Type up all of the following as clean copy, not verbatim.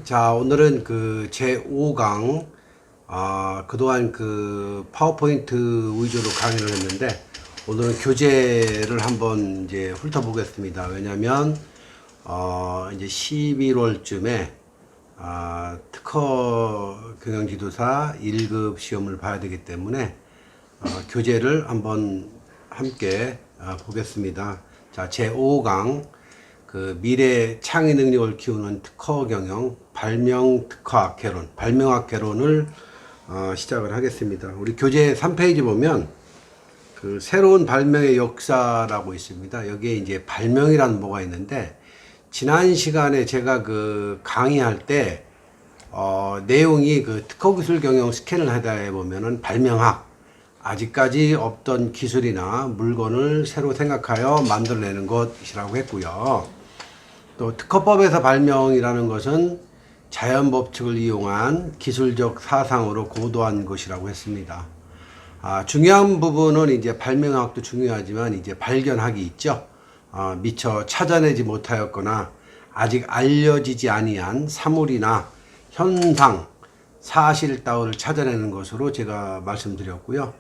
자, 오늘은 그 제5강, 그동안 그 파워포인트 위주로 강의를 했는데, 오늘은 교재를 한번 이제 훑어보겠습니다. 왜냐면, 이제 11월쯤에, 특허 경영지도사 1급 시험을 봐야 되기 때문에, 교재를 한번 함께 보겠습니다. 자, 제5강, 그 미래 창의 능력을 키우는 특허 경영 발명 특허학 개론, 발명학 개론을 시작을 하겠습니다. 우리 교재 3페이지 보면 그 새로운 발명의 역사라고 있습니다. 여기에 이제 발명이란 뭐가 있는데, 지난 시간에 제가 그 강의할 때 내용이 그 특허 기술 경영 스캔을 하다 보면은 발명학, 아직까지 없던 기술이나 물건을 새로 생각하여 만들어내는 것이라고 했고요. 또 특허법에서 발명이라는 것은 자연 법칙을 이용한 기술적 사상으로 고도한 것이라고 했습니다. 중요한 부분은 이제 발명학도 중요하지만 이제 발견학이 있죠. 미처 찾아내지 못하였거나 아직 알려지지 아니한 사물이나 현상, 사실 따위를 찾아내는 것으로 제가 말씀드렸고요.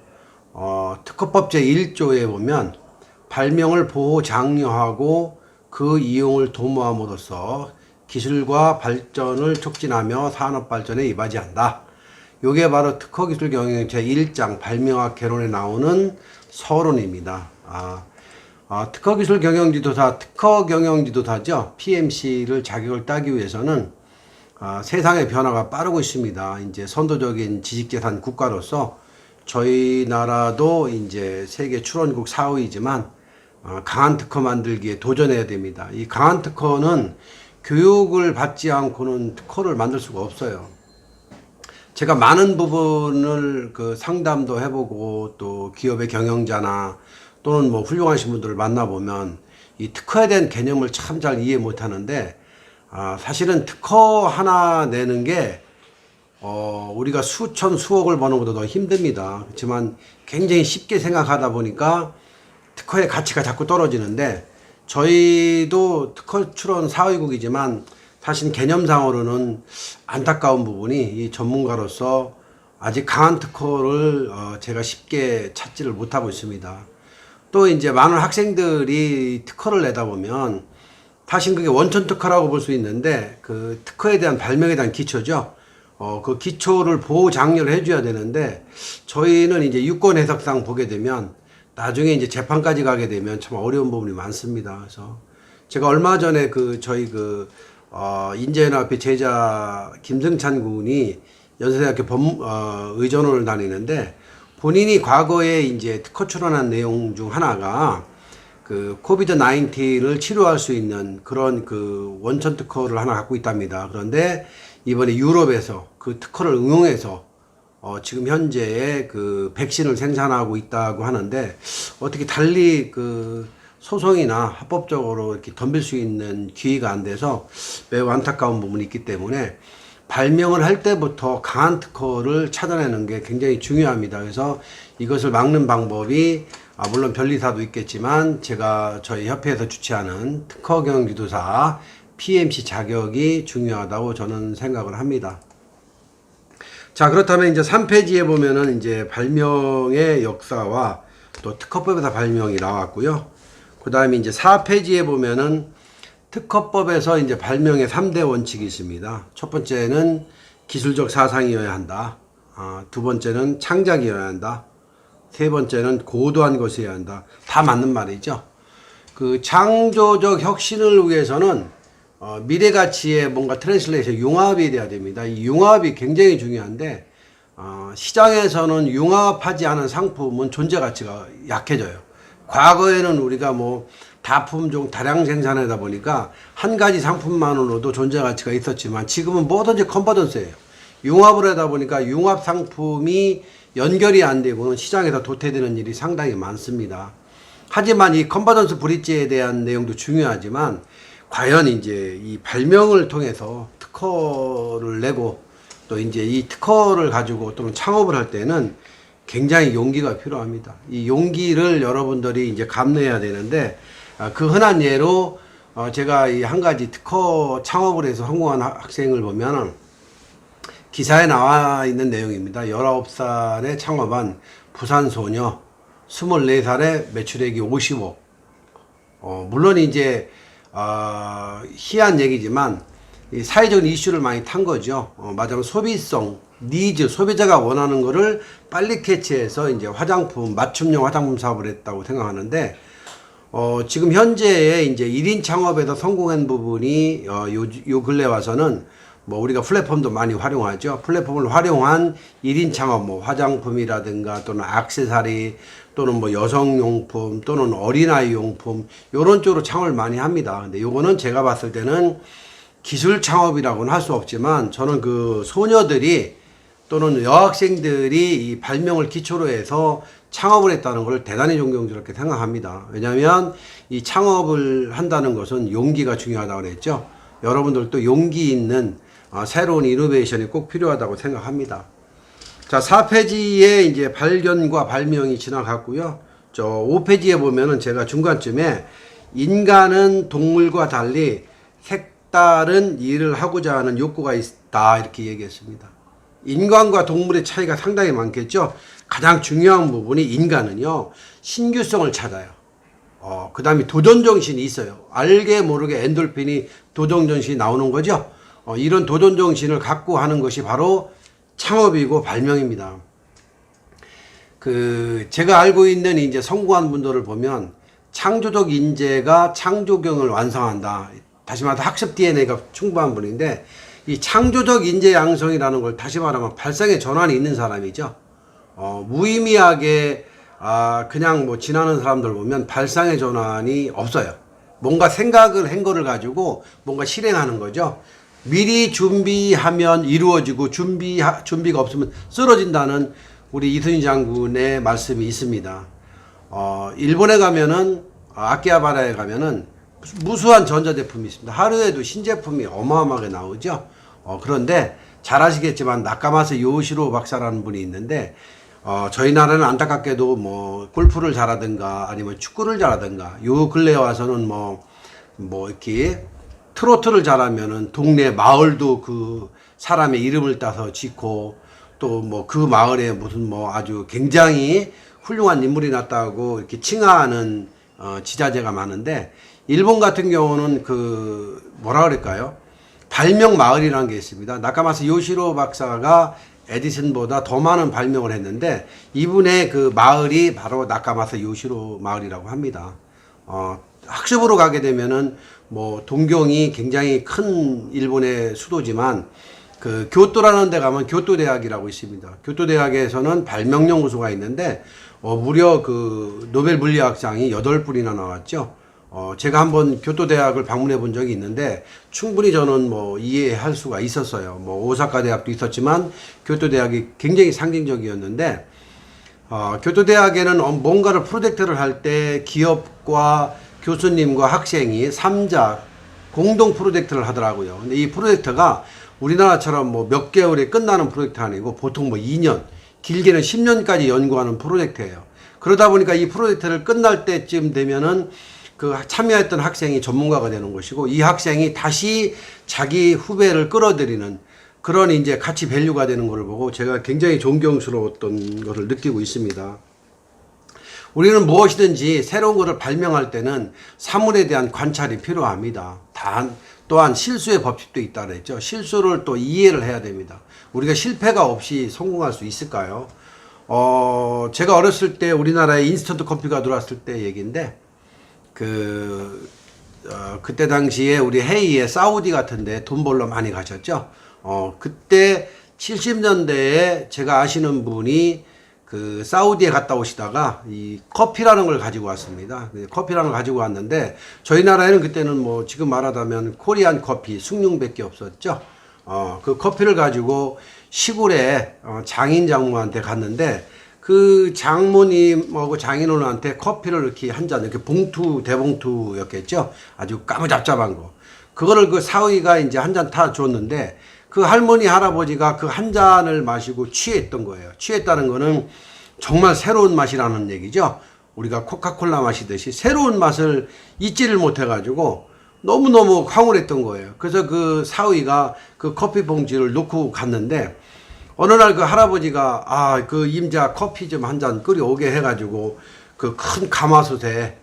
특허법 제1조에 보면 발명을 보호 장려하고 그 이용을 도모함으로써 기술과 발전을 촉진하며 산업 발전에 이바지한다. 요게 바로 특허기술 경영 제1장 발명학 개론에 나오는 서론입니다. 특허기술 경영지도사, 특허경영지도사죠. PMC를 자격을 따기 위해서는 세상의 변화가 빠르고 있습니다. 이제 선도적인 지식재산 국가로서 저희 나라도 이제 세계 출원국 4위이지만 강한 특허 만들기에 도전해야 됩니다. 이 강한 특허는 교육을 받지 않고는 특허를 만들 수가 없어요. 제가 많은 부분을 그 상담도 해보고 또 기업의 경영자나 또는 뭐 훌륭하신 분들을 만나보면 이 특허에 대한 개념을 참 잘 이해 못하는데, 사실은 특허 하나 내는 게 우리가 수천 수억을 버는 것보다 더 힘듭니다. 그렇지만 굉장히 쉽게 생각하다 보니까 특허의 가치가 자꾸 떨어지는데, 저희도 특허 출원 4위국이지만 사실 개념상으로는 안타까운 부분이 이 전문가로서 아직 강한 특허를 제가 쉽게 찾지를 못하고 있습니다. 또 이제 많은 학생들이 특허를 내다 보면 사실 그게 원천 특허라고 볼 수 있는데, 그 특허에 대한 발명에 대한 기초죠. 그 기초를 보호 장려를 해줘야 되는데, 저희는 이제 유권 해석상 보게 되면 나중에 이제 재판까지 가게 되면 참 어려운 부분이 많습니다. 그래서 제가 얼마 전에 저희 인재연합회 제자 김승찬 군이 연세대학교 의전원을 다니는데, 본인이 과거에 이제 특허 출원한 내용 중 하나가 그 코비드 19를 치료할 수 있는 그런 그 원천 특허를 하나 갖고 있답니다. 그런데 이번에 유럽에서 그 특허를 응용해서 지금 현재의 그 백신을 생산하고 있다고 하는데, 어떻게 달리 그 소송이나 합법적으로 이렇게 덤빌 수 있는 기회가 안 돼서 매우 안타까운 부분이 있기 때문에 발명을 할 때부터 강한 특허를 찾아내는 게 굉장히 중요합니다. 그래서 이것을 막는 방법이 물론 변리사도 있겠지만 제가 저희 협회에서 주최하는 특허 경영 지도사 PMC 자격이 중요하다고 저는 생각을 합니다. 자, 그렇다면 이제 3페이지에 보면은 이제 발명의 역사와 또 특허법에서 발명이 나왔고요. 그 다음에 이제 4페이지에 보면은 특허법에서 이제 발명의 3대 원칙이 있습니다. 첫 번째는 기술적 사상이어야 한다. 두 번째는 창작이어야 한다. 세 번째는 고도한 것이어야 한다. 다 맞는 말이죠. 그 창조적 혁신을 위해서는 미래 가치의 뭔가 트랜슬레이션, 융합이 돼야 됩니다. 이 융합이 굉장히 중요한데, 시장에서는 융합하지 않은 상품은 존재 가치가 약해져요. 과거에는 우리가 뭐 다품종 다량 생산하다 보니까 한 가지 상품만으로도 존재 가치가 있었지만, 지금은 뭐든지 컨버전스예요. 융합을 하다 보니까 융합 상품이 연결이 안 되고는 시장에서 도태되는 일이 상당히 많습니다. 하지만 이 컨버전스 브릿지에 대한 내용도 중요하지만, 과연 이제 이 발명을 통해서 특허를 내고 또 이제 이 특허를 가지고 또는 창업을 할 때는 굉장히 용기가 필요합니다. 이 용기를 여러분들이 이제 감내해야 되는데, 그 흔한 예로 제가 이 한 가지 특허 창업을 해서 성공한 학생을 보면은 기사에 나와 있는 내용입니다. 19살에 창업한 부산 소녀, 24살에 매출액이 50억. 물론 이제, 희한 얘기지만, 이 사회적인 이슈를 많이 탄 거죠. 말하자면 소비성, 니즈, 소비자가 원하는 거를 빨리 캐치해서 이제 화장품, 맞춤형 화장품 사업을 했다고 생각하는데, 지금 현재에 이제 1인 창업에서 성공한 부분이, 요 근래 와서는 뭐 우리가 플랫폼도 많이 활용하죠. 플랫폼을 활용한 1인 창업, 뭐 화장품이라든가 또는 액세서리 또는 뭐 여성용품 또는 어린아이 용품 요런 쪽으로 창업을 많이 합니다. 근데 요거는 제가 봤을 때는 기술 창업이라고는 할 수 없지만 저는 그 소녀들이 또는 여학생들이 이 발명을 기초로 해서 창업을 했다는 걸 대단히 존경스럽게 생각합니다. 왜냐하면 이 창업을 한다는 것은 용기가 중요하다고 그랬죠. 여러분들도 용기 있는 새로운 이노베이션이 꼭 필요하다고 생각합니다. 자, 4페이지에 이제 발견과 발명이 지나갔고요. 저 5페이지에 보면은 제가 중간쯤에 인간은 동물과 달리 색다른 일을 하고자 하는 욕구가 있다 이렇게 얘기했습니다. 인간과 동물의 차이가 상당히 많겠죠. 가장 중요한 부분이 인간은요, 신규성을 찾아요. 그 다음에 도전정신이 있어요. 알게 모르게 엔돌핀이 도전정신이 나오는 거죠. 이런 도전정신을 갖고 하는 것이 바로 창업이고 발명입니다. 제가 알고 있는 이제 성공한 분들을 보면 창조적 인재가 창조경을 완성한다. 다시 말해서 학습 DNA가 충분한 분인데 이 창조적 인재 양성이라는 걸 다시 말하면 발상의 전환이 있는 사람이죠. 무의미하게 그냥 뭐 지나는 사람들 보면 발상의 전환이 없어요. 뭔가 생각을 한 거를 가지고 뭔가 실행하는 거죠. 미리 준비하면 이루어지고 준비가 없으면 쓰러진다는 우리 이순신 장군의 말씀이 있습니다. 일본에 가면은 아키하바라에 가면은 무수한 전자제품이 있습니다. 하루에도 신제품이 어마어마하게 나오죠. 그런데 잘 아시겠지만 나카마스 요시로 박사라는 분이 있는데 저희 나라는 안타깝게도 뭐 골프를 잘하든가 아니면 축구를 잘하든가 요 근래에 와서는 뭐 이렇게 트로트를 잘하면은 동네 마을도 그 사람의 이름을 따서 짓고 또 뭐 그 마을에 무슨 뭐 아주 굉장히 훌륭한 인물이 났다고 이렇게 칭하하는 지자체가 많은데 일본 같은 경우는 뭐라 그럴까요? 발명 마을이라는 게 있습니다. 나카마스 요시로 박사가 에디슨보다 더 많은 발명을 했는데 이분의 그 마을이 바로 나카마스 요시로 마을이라고 합니다. 학습으로 가게 되면은 뭐 동경이 굉장히 큰 일본의 수도지만 그 교토라는 데 가면 교토대학이라고 있습니다. 교토대학에서는 발명연구소가 있는데 무려 그 노벨 물리학상이 8분이나 나왔죠. 제가 한번 교토대학을 방문해 본 적이 있는데 충분히 저는 뭐 이해할 수가 있었어요. 뭐 오사카 대학도 있었지만 교토대학이 굉장히 상징적이었는데 교토대학에는 뭔가를 프로젝트를 할 때 기업과 교수님과 학생이 3자 공동 프로젝트를 하더라고요. 근데 이 프로젝트가 우리나라처럼 뭐 몇 개월에 끝나는 프로젝트 아니고 보통 뭐 2년, 길게는 10년까지 연구하는 프로젝트예요. 그러다 보니까 이 프로젝트를 끝날 때쯤 되면은 그 참여했던 학생이 전문가가 되는 것이고 이 학생이 다시 자기 후배를 끌어들이는 그런 이제 가치 밸류가 되는 것을 보고 제가 굉장히 존경스러웠던 것을 느끼고 있습니다. 우리는 무엇이든지 새로운 것을 발명할 때는 사물에 대한 관찰이 필요합니다. 또한 실수의 법칙도 있다 그랬죠. 실수를 또 이해를 해야 됩니다. 우리가 실패가 없이 성공할 수 있을까요? 제가 어렸을 때 우리나라에 인스턴트 커피가 들어왔을 때 얘기인데 그때 당시에 우리 헤이에 사우디 같은데 돈 벌러 많이 가셨죠. 그때 70년대에 제가 아시는 분이 그 사우디에 갔다 오시다가 이 커피라는 걸 가지고 왔습니다. 커피라는 걸 가지고 왔는데 저희 나라에는 그때는 뭐 지금 말하자면 코리안 커피 숭늉밖에 없었죠. 그 커피를 가지고 시골에 장인 장모한테 갔는데 그 장모님하고 장인어른한테 커피를 이렇게 한 잔, 이렇게 대봉투였겠죠. 아주 까무잡잡한 거. 그거를 그 사위가 이제 한 잔 타 줬는데 그 할머니, 할아버지가 그 한 잔을 마시고 취했던 거예요. 취했다는 거는 정말 새로운 맛이라는 얘기죠. 우리가 코카콜라 마시듯이 새로운 맛을 잊지를 못해가지고 너무너무 황홀했던 거예요. 그래서 그 사위가 그 커피 봉지를 놓고 갔는데 어느 날 그 할아버지가 그 임자 커피 좀 한 잔 끓여오게 해가지고 그 큰 가마솥에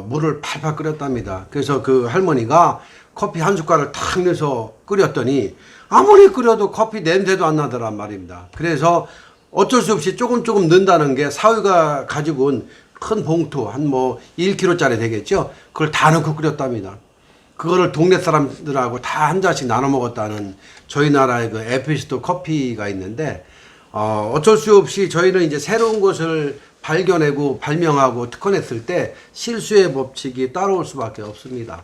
물을 팔팔 끓였답니다. 그래서 그 할머니가 커피 한 숟갈을 탁 내서 끓였더니 아무리 끓여도 커피 냄새도 안 나더란 말입니다. 그래서 어쩔 수 없이 조금 넣는다는 게 사위가 가지고 온 큰 봉투 한 뭐 1kg짜리 되겠죠. 그걸 다 넣고 끓였답니다. 그거를 동네 사람들하고 다 한 잔씩 나눠 먹었다는 저희 나라의 그 에피스토 커피가 있는데 어쩔 수 없이 저희는 이제 새로운 것을 발견하고 발명하고 특허냈을 때 실수의 법칙이 따라올 수밖에 없습니다.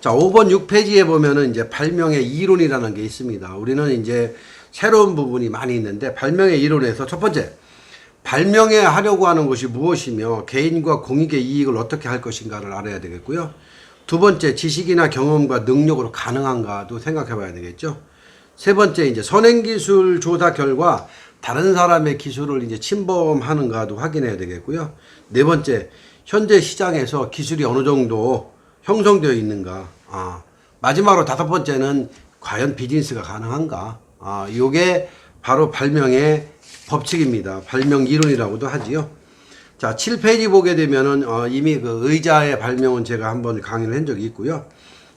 자, 5번 6페이지에 보면은 이제 발명의 이론이라는 게 있습니다. 우리는 이제 새로운 부분이 많이 있는데 발명의 이론에서 첫 번째, 발명해 하려고 하는 것이 무엇이며 개인과 공익의 이익을 어떻게 할 것인가를 알아야 되겠고요. 두 번째, 지식이나 경험과 능력으로 가능한가도 생각해 봐야 되겠죠. 세 번째, 이제 선행기술 조사 결과 다른 사람의 기술을 이제 침범하는가도 확인해야 되겠고요. 네 번째, 현재 시장에서 기술이 어느 정도 형성되어 있는가. 마지막으로 다섯 번째는 과연 비즈니스가 가능한가. 요게 바로 발명의 법칙입니다. 발명 이론이라고도 하지요. 자, 7페이지 보게 되면은 이미 그 의자의 발명은 제가 한번 강의를 한 적이 있고요.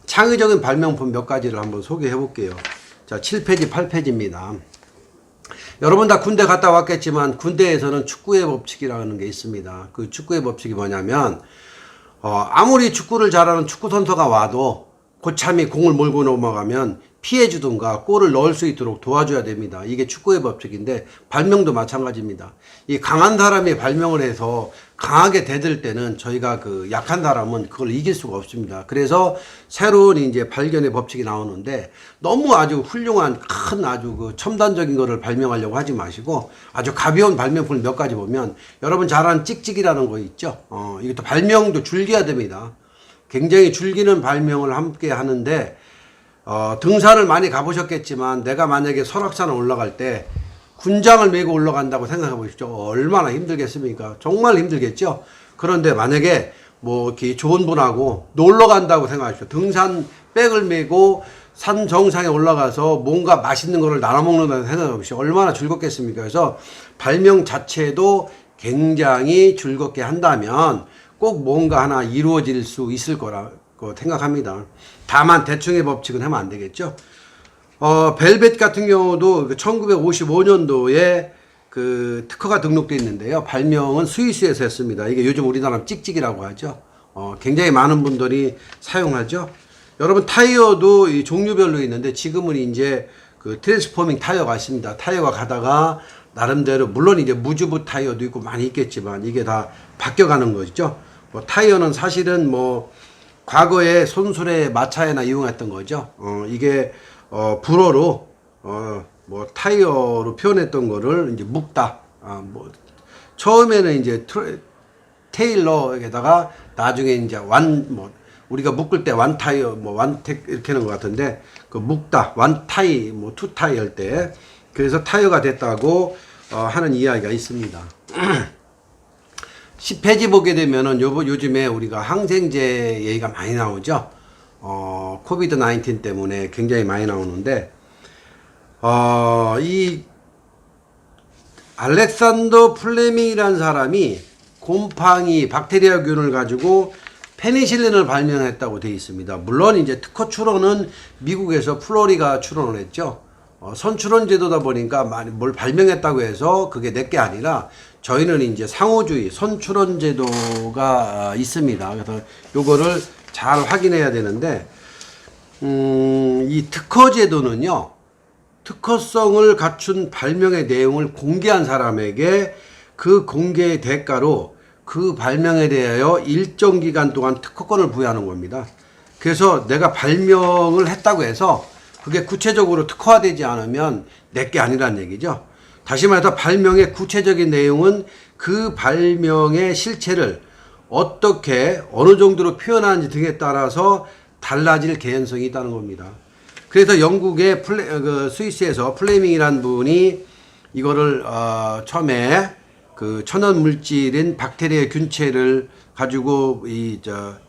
창의적인 발명품 몇 가지를 한번 소개해 볼게요. 자, 7페이지, 8페이지입니다. 여러분 다 군대 갔다 왔겠지만 군대에서는 축구의 법칙이라는 게 있습니다. 그 축구의 법칙이 뭐냐면 아무리 축구를 잘하는 축구 선수가 와도 고참이 공을 몰고 넘어가면 피해주든가 골을 넣을 수 있도록 도와줘야 됩니다. 이게 축구의 법칙인데 발명도 마찬가지입니다. 이 강한 사람이 발명을 해서 강하게 대들 때는 저희가 그 약한 사람은 그걸 이길 수가 없습니다. 그래서 새로운 이제 발견의 법칙이 나오는데 너무 아주 훌륭한 큰 아주 그 첨단적인 거를 발명하려고 하지 마시고 아주 가벼운 발명품을 몇 가지 보면 여러분 잘 아는 찍찍이라는 거 있죠. 이것도 발명도 줄기야 됩니다. 굉장히 줄기는 발명을 함께 하는데 등산을 많이 가보셨겠지만 내가 만약에 설악산을 올라갈 때 군장을 메고 올라간다고 생각해 보십시오. 얼마나 힘들겠습니까? 정말 힘들겠죠? 그런데 만약에 뭐 이렇게 좋은 분하고 놀러 간다고 생각하십시오. 등산 백을 메고 산 정상에 올라가서 뭔가 맛있는 거를 나눠 먹는다고 생각해 보십시오. 얼마나 즐겁겠습니까? 그래서 발명 자체도 굉장히 즐겁게 한다면 꼭 뭔가 하나 이루어질 수 있을 거라고 생각합니다. 다만 대충의 법칙은 하면 안 되겠죠. 벨벳 같은 경우도 1955년도에 그 특허가 등록돼 있는데요. 발명은 스위스에서 했습니다. 이게 요즘 우리나라 찍찍이라고 하죠. 굉장히 많은 분들이 사용하죠. 여러분 타이어도 이 종류별로 있는데 지금은 이제 그 트랜스포밍 타이어가 있습니다. 타이어가 가다가 나름대로 물론 이제 무주부 타이어도 있고 많이 있겠지만 이게 다 바뀌어가는 거죠. 타이어는 사실은 뭐 과거에 손수레 마차에나 이용했던 거죠. 이게 불어로 뭐 타이어로 표현했던 거를 이제 묶다. 뭐 처음에는 이제 테일러에다가 나중에 이제 뭐 우리가 묶을 때 완타이어 뭐 완텍 이렇게 하는 것 같은데 그 묶다 완타이 뭐 투타이 할 때 그래서 타이어가 됐다고 하는 이야기가 있습니다. 10페이지 보게 되면은 요즘에 우리가 항생제 얘기가 많이 나오죠. 코비드 19 때문에 굉장히 많이 나오는데, 이 알렉산더 플레밍이라는 사람이 곰팡이 박테리아균을 가지고 페니실린을 발명했다고 되어 있습니다. 물론 이제 특허 출원은 미국에서 플로리가 출원을 했죠. 선출원 제도다 보니까 뭘 발명했다고 해서 그게 내게 아니라 저희는 이제 상호주의 선출원 제도가 있습니다. 그래서 요거를 잘 확인해야 되는데 이 특허 제도는요. 특허성을 갖춘 발명의 내용을 공개한 사람에게 그 공개의 대가로 그 발명에 대하여 일정 기간 동안 특허권을 부여하는 겁니다. 그래서 내가 발명을 했다고 해서 그게 구체적으로 특허화되지 않으면 내게 아니라는 얘기죠. 다시 말해서 발명의 구체적인 내용은 그 발명의 실체를 어떻게 어느 정도로 표현하는지 등에 따라서 달라질 개연성이 있다는 겁니다. 그래서 영국의 스위스에서 플레밍이라는 분이 이거를 처음에 그 천연 물질인 박테리아 균체를 가지고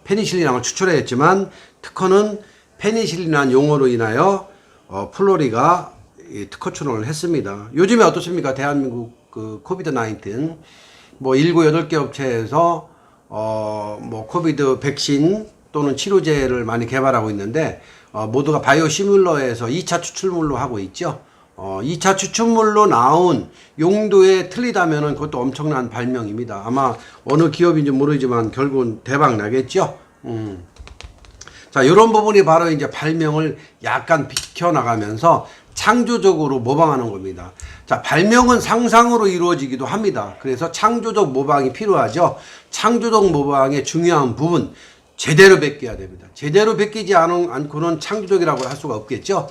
페니실린을 추출했지만 특허는 페니실린이라는 용어로 인하여 플로리가 특허 출원을 했습니다. 요즘에 어떻습니까? 대한민국 그 코비드 19 뭐 7, 8개 업체에서 뭐 코비드 백신 또는 치료제를 많이 개발하고 있는데 모두가 바이오 시뮬러에서 2차 추출물로 하고 있죠. 2차 추출물로 나온 용도에 틀리다면은 그것도 엄청난 발명입니다. 아마 어느 기업인지 모르지만 결국은 대박 나겠죠. 자, 이런 부분이 바로 이제 발명을 약간 비켜나가면서 창조적으로 모방하는 겁니다. 자, 발명은 상상으로 이루어지기도 합니다. 그래서 창조적 모방이 필요하죠. 창조적 모방의 중요한 부분, 제대로 베껴야 됩니다. 제대로 베끼지 않고는 창조적이라고 할 수가 없겠죠.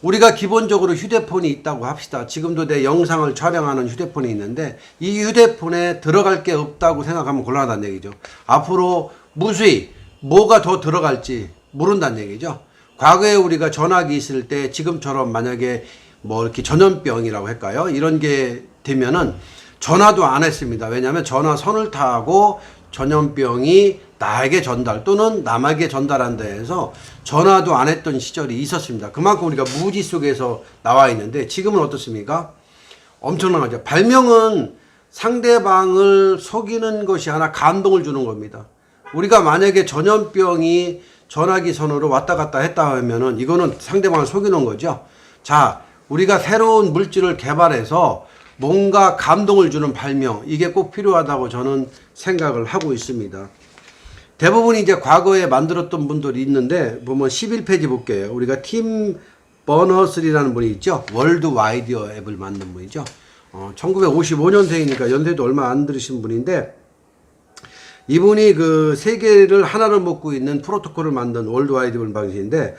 우리가 기본적으로 휴대폰이 있다고 합시다. 지금도 내 영상을 촬영하는 휴대폰이 있는데 이 휴대폰에 들어갈 게 없다고 생각하면 곤란하다는 얘기죠. 앞으로 무수히 뭐가 더 들어갈지 모른다는 얘기죠. 과거에 우리가 전화기 있을 때 지금처럼 만약에 뭐 이렇게 전염병이라고 할까요? 이런 게 되면은 전화도 안 했습니다. 왜냐하면 전화선을 타고 전염병이 나에게 전달 또는 남에게 전달한다 해서 전화도 안 했던 시절이 있었습니다. 그만큼 우리가 무지 속에서 나와 있는데 지금은 어떻습니까? 엄청나죠. 발명은 상대방을 속이는 것이 아니라 감동을 주는 겁니다. 우리가 만약에 전염병이 전화기 선으로 왔다 갔다 했다 하면은 이거는 상대방을 속이는 거죠. 자, 우리가 새로운 물질을 개발해서 뭔가 감동을 주는 발명, 이게 꼭 필요하다고 저는 생각을 하고 있습니다. 대부분 이제 과거에 만들었던 분들이 있는데 보면 11페이지 볼게요. 우리가 팀 버너스리라는 분이 있죠. 월드 와이드 앱을 만든 분이죠. 1955년생이니까 연세도 얼마 안 들으신 분인데 이분이 그 세계를 하나로 묶고 있는 프로토콜을 만든 월드 와이드 웹 방식인데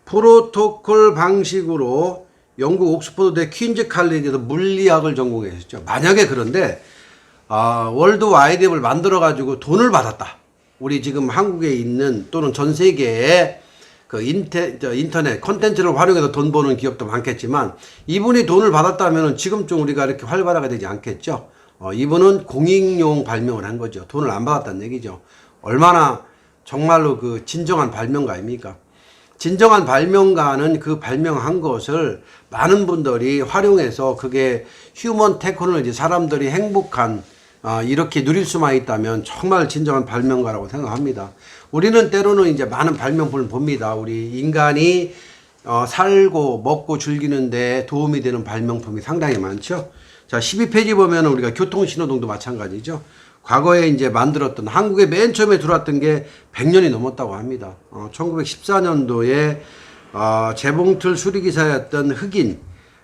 프로토콜 방식으로 영국 옥스퍼드대 퀸즈 칼리지에서 물리학을 전공했었죠. 만약에 그런데 월드 와이드 웹을 만들어 가지고 돈을 받았다. 우리 지금 한국에 있는 또는 전 세계에 그 인터넷 콘텐츠를 활용해서 돈 버는 기업도 많겠지만 이분이 돈을 받았다면 지금쯤 우리가 이렇게 활발하게 되지 않겠죠. 이분은 공익용 발명을 한 거죠. 돈을 안 받았다는 얘기죠. 얼마나 정말로 그 진정한 발명가입니까? 진정한 발명가는 그 발명한 것을 많은 분들이 활용해서 그게 휴먼 테크놀로지, 사람들이 행복한 이렇게 누릴 수만 있다면 정말 진정한 발명가라고 생각합니다. 우리는 때로는 이제 많은 발명품을 봅니다. 우리 인간이 살고 먹고 즐기는데 도움이 되는 발명품이 상당히 많죠. 자, 12페이지 보면 우리가 교통신호등도 마찬가지죠. 과거에 이제 만들었던 한국에 맨 처음에 들어왔던 게 100년이 넘었다고 합니다. 1914년도에 재봉틀 수리기사였던 흑인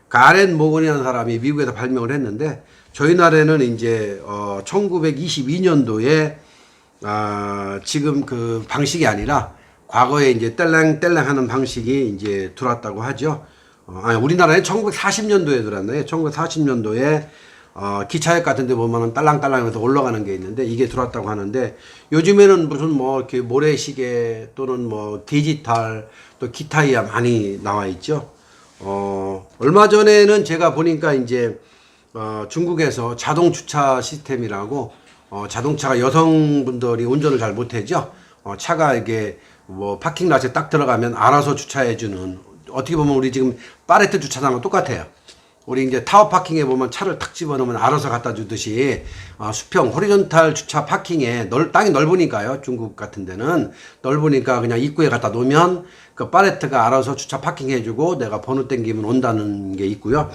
가렌 모건이라는 사람이 미국에서 발명을 했는데 저희 나라에는 이제 1922년도에 지금 그 방식이 아니라 과거에 이제 뗄랭뗄랭 하는 방식이 이제 들어왔다고 하죠. 우리나라에 1940년도에 들어왔나요? 1940년도에 기차역 같은 데 보면은 딸랑딸랑해서 올라가는 게 있는데 이게 들어왔다고 하는데 요즘에는 무슨 뭐 이렇게 모래시계 또는 뭐 디지털 또 기타이야 많이 나와 있죠. 얼마 전에는 제가 보니까 이제 중국에서 자동 주차 시스템이라고 자동차가 여성분들이 운전을 잘 못하죠. 차가 이게 뭐 파킹랏에 딱 들어가면 알아서 주차해주는, 어떻게 보면 우리 지금 파레트 주차장과 똑같아요. 우리 이제 타워 파킹에 보면 차를 탁 집어넣으면 알아서 갖다 주듯이 수평 호리존탈 주차 파킹에 땅이 넓으니까요. 중국 같은 데는 넓으니까 그냥 입구에 갖다 놓으면 그 파레트가 알아서 주차 파킹 해주고 내가 번호 땡기면 온다는 게 있고요.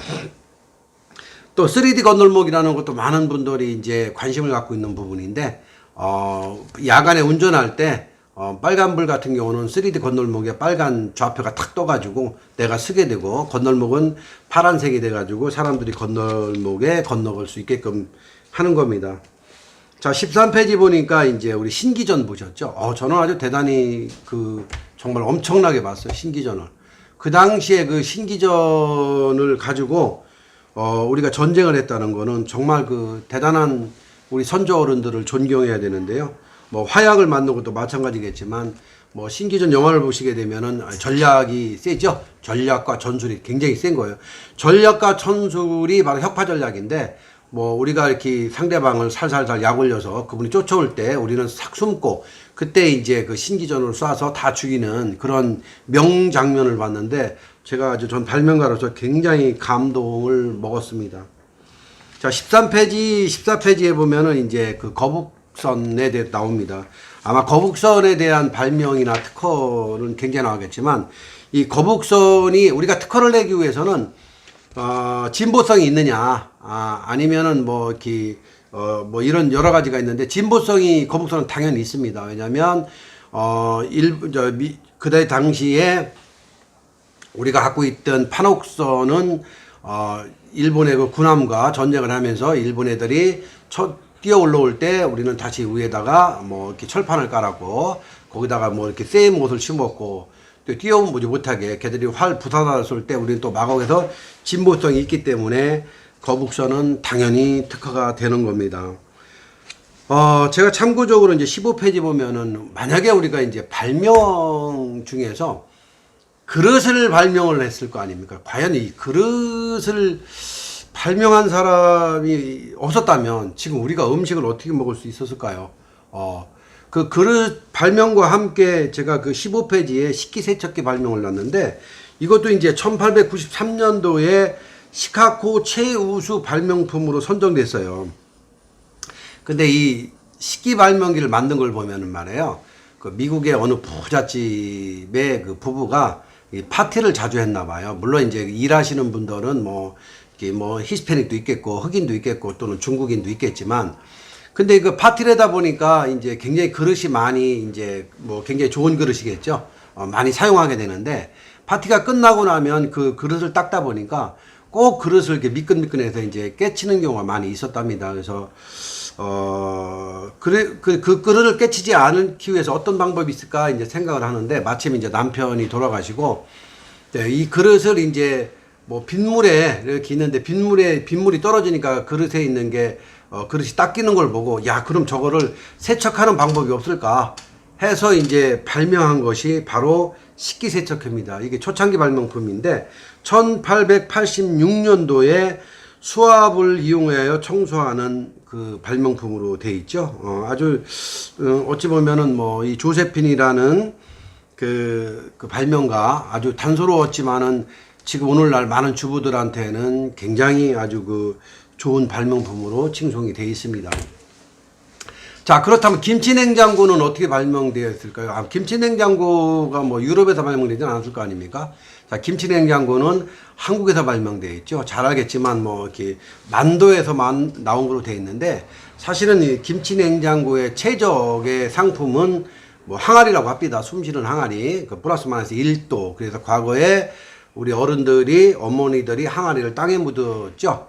또 3D 건널목이라는 것도 많은 분들이 이제 관심을 갖고 있는 부분인데 야간에 운전할 때 빨간불 같은 경우는 3D 건널목에 빨간 좌표가 탁 떠가지고 내가 서게 되고, 건널목은 파란색이 돼가지고 사람들이 건널목에 건너갈 수 있게끔 하는 겁니다. 자, 13페이지 보니까 이제 우리 신기전 보셨죠? 저는 아주 대단히 정말 엄청나게 봤어요, 신기전을. 그 당시에 그 신기전을 가지고 우리가 전쟁을 했다는 거는 정말 그 대단한 우리 선조 어른들을 존경해야 되는데요. 뭐 화약을 만든 것도 마찬가지겠지만 뭐 신기전 영화를 보시게 되면은 전략이 세죠. 전략과 전술이 굉장히 센 거예요. 전략과 전술이 바로 혁파 전략인데 뭐 우리가 이렇게 상대방을 살살살 약 올려서 그분이 쫓아올 때 우리는 싹 숨고 그때 이제 그 신기전으로 쏴서 다 죽이는 그런 명장면을 봤는데 제가 아주 전 발명가로서 굉장히 감동을 먹었습니다. 자, 13페이지, 14페이지에 보면은 이제 그 거북선에 대해 나옵니다. 아마 거북선에 대한 발명이나 특허는 굉장히 나오겠지만 이 거북선이 우리가 특허를 내기 위해서는 진보성이 있느냐, 아니면은 뭐 이렇게 뭐 이런 여러 가지가 있는데 진보성이 거북선은 당연히 있습니다. 왜냐하면 그때 당시에 우리가 갖고 있던 판옥선은 일본의 그 군함과 전쟁을 하면서 일본 애들이 뛰어 올라올 때 우리는 다시 위에다가 뭐 이렇게 철판을 깔았고 거기다가 뭐 이렇게 쇠임 옷을 심었고 또 뛰어오지 못하게 걔들이 활 부사놨을 때 우리는 또 마곡에서 진보성이 있기 때문에 거북선은 당연히 특허가 되는 겁니다. 제가 참고적으로 이제 15페이지 보면은 만약에 우리가 이제 발명 중에서 그릇을 발명을 했을 거 아닙니까? 과연 이 그릇을 발명한 사람이 없었다면 지금 우리가 음식을 어떻게 먹을 수 있었을까요? 그 그릇 발명과 함께 제가 그 15페이지에 식기세척기 발명을 놨는데 이것도 이제 1893년도에 시카고 최우수 발명품으로 선정됐어요. 근데 이 식기 발명기를 만든 걸 보면은 말이에요. 그 미국의 어느 부잣집의 그 부부가 이 파티를 자주 했나 봐요. 물론 이제 일하시는 분들은 뭐 히스패닉도 있겠고 흑인도 있겠고 또는 중국인도 있겠지만 근데 그 파티를 하다 보니까 이제 굉장히 그릇이 많이 이제 뭐 굉장히 좋은 그릇이겠죠. 많이 사용하게 되는데 파티가 끝나고 나면 그 그릇을 닦다 보니까 꼭 그릇을 이렇게 미끈미끈해서 이제 깨치는 경우가 많이 있었답니다. 그래서 그 그릇을 깨치지 않기 위해서 어떤 방법이 있을까 이제 생각을 하는데 마침 이제 남편이 돌아가시고 네, 이 그릇을 이제 뭐 빗물에 이렇게 있는데 빗물이 떨어지니까 그릇에 있는 게 그릇이 닦이는 걸 보고 야 그럼 저거를 세척하는 방법이 없을까 해서 이제 발명한 것이 바로 식기세척기입니다. 이게 초창기 발명품인데 1886년도에 수압을 이용하여 청소하는 그 발명품으로 돼 있죠. 아주 어찌 보면은 뭐 이 조세핀이라는 그 발명가 아주 단소로웠지만은 지금 오늘날 많은 주부들한테는 굉장히 아주 그 좋은 발명품으로 칭송이 되어 있습니다. 자, 그렇다면 김치냉장고는 어떻게 발명되었을까요? 김치냉장고가 뭐 유럽에서 발명되지 않았을 거 아닙니까? 자, 김치냉장고는 한국에서 발명되어 있죠. 잘 알겠지만 뭐 이렇게 만도에서만 나온 걸로 되어 있는데 사실은 이 김치냉장고의 최적의 상품은 뭐 항아리라고 합니다. 숨쉬는 항아리. 그 플러스 마이너스 1도. 그래서 과거에 우리 어른들이 어머니들이 항아리를 땅에 묻었죠.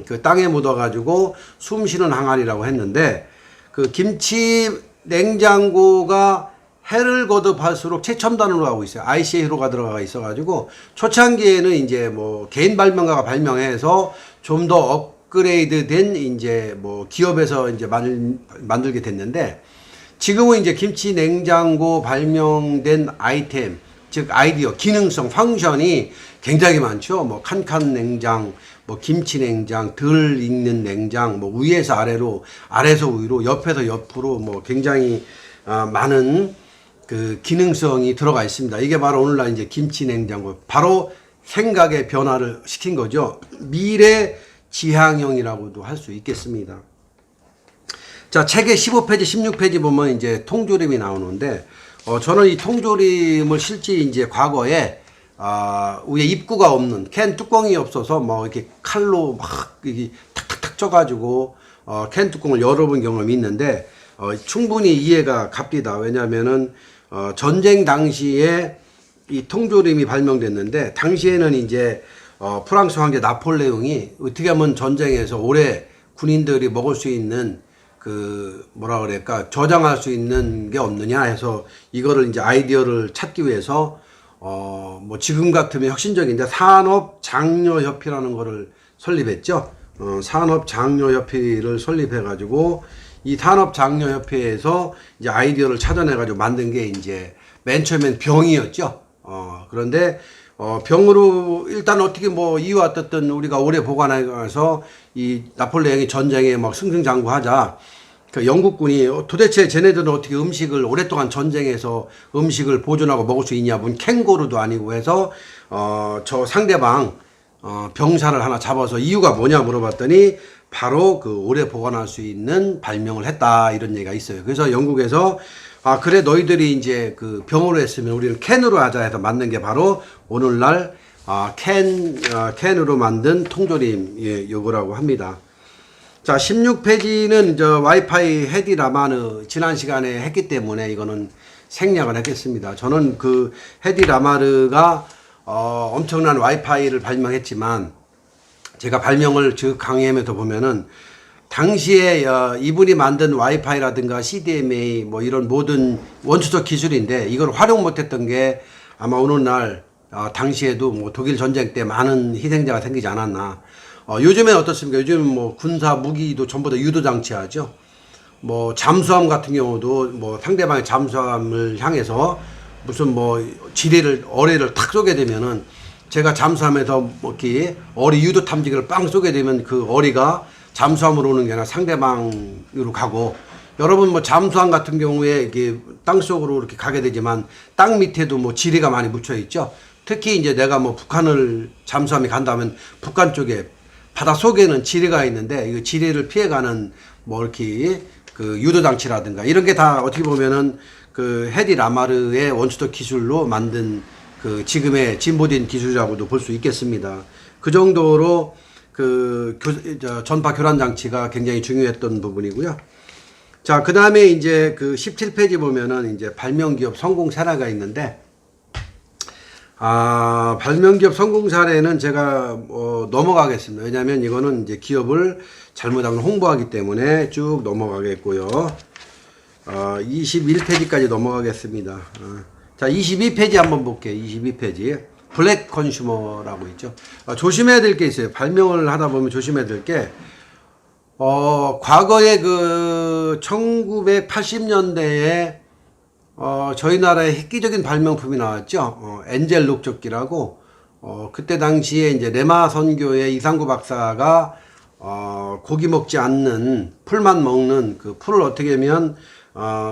그 땅에 묻어가지고 숨쉬는 항아리라고 했는데 그 김치 냉장고가 해를 거듭할수록 최첨단으로 가고 있어요. ICA로가 들어가 있어가지고 초창기에는 이제 뭐 개인 발명가가 발명해서 좀 더 업그레이드된 이제 뭐 기업에서 이제 만들게 됐는데 지금은 이제 김치 냉장고 발명된 아이템 즉 아이디어, 기능성, 펑션이 굉장히 많죠. 뭐 칸칸 냉장, 뭐 김치 냉장, 덜 익는 냉장, 뭐 위에서 아래로, 아래에서 위로, 옆에서 옆으로 뭐 굉장히 많은 그 기능성이 들어가 있습니다. 이게 바로 오늘날 이제 김치 냉장고, 바로 생각의 변화를 시킨 거죠. 미래 지향형이라고도 할 수 있겠습니다. 자, 책의 15페이지, 16페이지 보면 이제 통조림이 나오는데, 저는 이 통조림을 실제 이제 과거에, 위에 입구가 없는 캔 뚜껑이 없어서 뭐 이렇게 칼로 막 이렇게 탁탁탁 쪄가지고, 캔 뚜껑을 열어본 경험이 있는데, 충분히 이해가 갑니다. 왜냐면은, 전쟁 당시에 이 통조림이 발명됐는데, 당시에는 이제, 프랑스 황제 나폴레옹이 어떻게 하면 전쟁에서 오래 군인들이 먹을 수 있는 그 뭐라 그럴까 저장할 수 있는 게 없느냐 해서 이거를 이제 아이디어를 찾기 위해서 뭐 지금 같으면 혁신적인데 산업장려협회라는 거를 설립했죠. 산업장려협회를 설립해 가지고 이 산업장려협회에서 이제 아이디어를 찾아내 가지고 만든 게 이제 맨 처음엔 병이었죠. 그런데 병으로 일단 어떻게 뭐 이유와 어떻든 우리가 오래 보관해서 이 나폴레옹이 전쟁에 막 승승장구하자 그 영국군이 도대체 쟤네들은 어떻게 음식을 오랫동안 전쟁에서 음식을 보존하고 먹을 수 있냐, 문 캥거루도 아니고 해서 저 상대방 병사를 하나 잡아서 이유가 뭐냐 물어봤더니 바로 그 오래 보관할 수 있는 발명을 했다, 이런 얘기가 있어요. 그래서 영국에서 그래 너희들이 이제 그 병으로 했으면 우리는 캔으로 하자 해서 만든 게 바로 오늘날 캔으로 만든 통조림 요거라고 합니다. 자, 16페이지는 저 와이파이 헤디 라마르 지난 시간에 했기 때문에 이거는 생략을 했겠습니다. 저는 그 헤디 라마르가 엄청난 와이파이를 발명했지만 제가 발명을 즉 강의하면서 보면은 당시에 이분이 만든 와이파이라든가 CDMA 뭐 이런 모든 원초적 기술인데 이걸 활용 못했던 게 아마 오늘날 당시에도 뭐 독일 전쟁 때 많은 희생자가 생기지 않았나. 요즘엔 어떻습니까? 요즘은 뭐 군사 무기도 전부 다 유도 장치하죠. 뭐 잠수함 같은 경우도 뭐 상대방의 잠수함을 향해서 무슨 뭐 어뢰를 탁 쏘게 되면은 제가 잠수함에서 뭐 이렇게 어리 유도 탐지기를 빵 쏘게 되면 그 어리가 잠수함으로 오는 게 아니라 상대방으로 가고, 여러분 뭐 잠수함 같은 경우에 이게 땅 속으로 이렇게 가게 되지만 땅 밑에도 뭐 지뢰가 많이 묻혀 있죠. 특히 이제 내가 뭐 북한을 잠수함이 간다면 북한 쪽에 바다 속에는 지뢰가 있는데 이 지뢰를 피해가는 뭐 이렇게 그 유도 장치라든가 이런 게 다 어떻게 보면은 그 헤디 라마르의 원초적 기술로 만든 그 지금의 진보된 기술이라고도 볼 수 있겠습니다. 그 정도로 그 전파 교란 장치가 굉장히 중요했던 부분이고요. 자, 그 다음에 이제 그 17페이지 보면은 이제 발명기업 성공 사례가 있는데, 발명기업 성공 사례는 제가 넘어가겠습니다. 왜냐하면 이거는 이제 기업을 잘못하면 홍보하기 때문에 쭉 넘어가겠고요. 21페이지까지 넘어가겠습니다. 자, 22페이지 한번 볼게요. 22페이지. 블랙 컨슈머라고 있죠. 조심해야 될 게 있어요. 발명을 하다 보면 조심해야 될 게, 과거에 그 1980년대에 저희 나라에 획기적인 발명품이 나왔죠. 엔젤 녹조기라고. 그때 당시에 이제 레마 선교의 이상구 박사가 고기 먹지 않는 풀만 먹는 그 풀을 어떻게 하면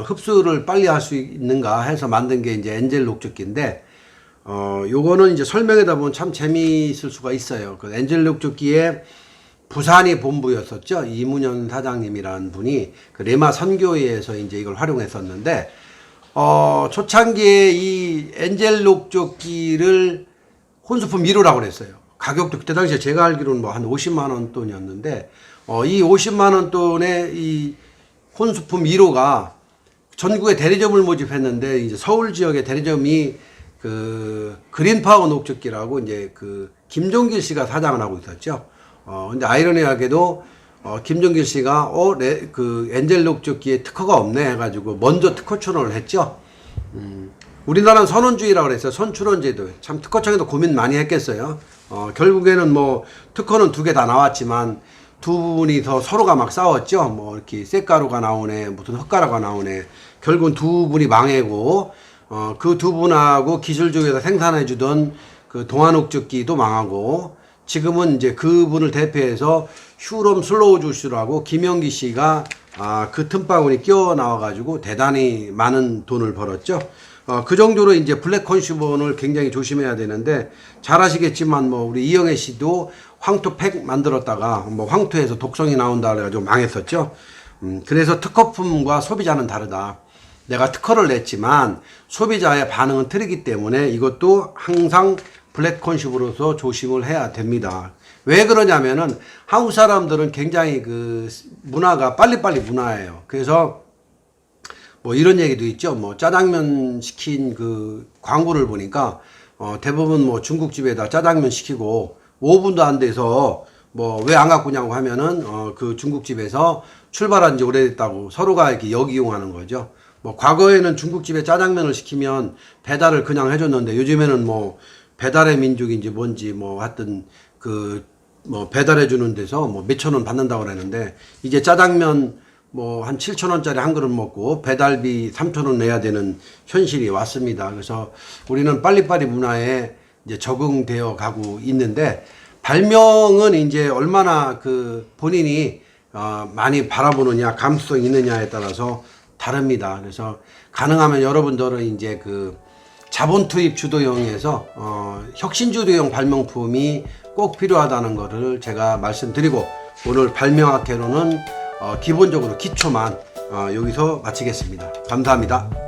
흡수를 빨리 할 수 있는가 해서 만든 게 이제 엔젤 녹조기인데, 요거는 이제 설명하다 보면 참 재미있을 수가 있어요. 그 엔젤 녹조기에 부산이 본부였었죠. 이문현 사장님이라는 분이 그 레마 선교회에서 이제 이걸 활용했었는데, 초창기에 이 엔젤 녹조기를 혼수품 1호라고 그랬어요. 가격도 그때 당시에 제가 알기로는 뭐 한 50만원 돈이었는데, 이 50만원 돈의 이 혼수품 1호가 전국에 대리점을 모집했는데, 이제 서울 지역의 대리점이 그 그린파워 녹조기라고 이제 그 김종길 씨가 사장을 하고 있었죠. 근데 아이러니하게도 김종길 씨가 그 엔젤 녹조기에 특허가 없네 해가지고 먼저 특허 출원을 했죠. 우리나라는 선원주의라고 그랬어요. 선출원제도. 참 특허청에도 고민 많이 했겠어요. 결국에는 뭐 특허는 2개 다 나왔지만 두 분이서 서로가 막 싸웠죠. 뭐 이렇게 쇳가루가 나오네, 무슨 흙가루가 나오네. 결국은 두 분이 망하고, 그 두 분하고 기술 쪽에서 생산해주던 그 동안옥조기도 망하고, 지금은 이제 그분을 대표해서 휴롬 슬로우 주스라고 김영기 씨가 그 틈바구니 끼어 나와가지고 대단히 많은 돈을 벌었죠. 그 정도로 이제 블랙 컨슈머를 굉장히 조심해야 되는데, 잘 아시겠지만 뭐 우리 이영애 씨도 황토팩 만들었다가 뭐 황토에서 독성이 나온다 그래가지고 망했었죠. 그래서 특허품과 소비자는 다르다. 내가 특허를 냈지만 소비자의 반응은 틀리기 때문에 이것도 항상 블랙 컨슈머로서 조심을 해야 됩니다. 왜 그러냐면은 한국 사람들은 굉장히 그 문화가 빨리빨리 문화예요. 그래서 뭐 이런 얘기도 있죠. 뭐 짜장면 시킨 그 광고를 보니까 대부분 뭐 중국집에다 짜장면 시키고 5분도 안 돼서 뭐 왜 안 갖고 오냐고 하면은 그 중국집에서 출발한 지 오래됐다고 서로가 이렇게 역이용하는 거죠. 뭐 과거에는 중국집에 짜장면을 시키면 배달을 그냥 해줬는데 요즘에는 뭐 배달의 민족인지 뭔지 뭐 하여튼 그 뭐 배달해 주는 데서 뭐 몇천 원 받는다고 그랬는데, 이제 짜장면 뭐 한 7,000원짜리 한 그릇 먹고 배달비 3,000원 내야 되는 현실이 왔습니다. 그래서 우리는 빨리빨리 문화에 이제 적응되어 가고 있는데, 발명은 이제 얼마나 그 본인이 많이 바라보느냐, 감수성이 있느냐에 따라서 다릅니다. 그래서 가능하면 여러분들은 이제 그 자본 투입 주도형에서 혁신 주도형 발명품이 꼭 필요하다는 것을 제가 말씀드리고, 오늘 발명학회로는 기본적으로 기초만 여기서 마치겠습니다. 감사합니다.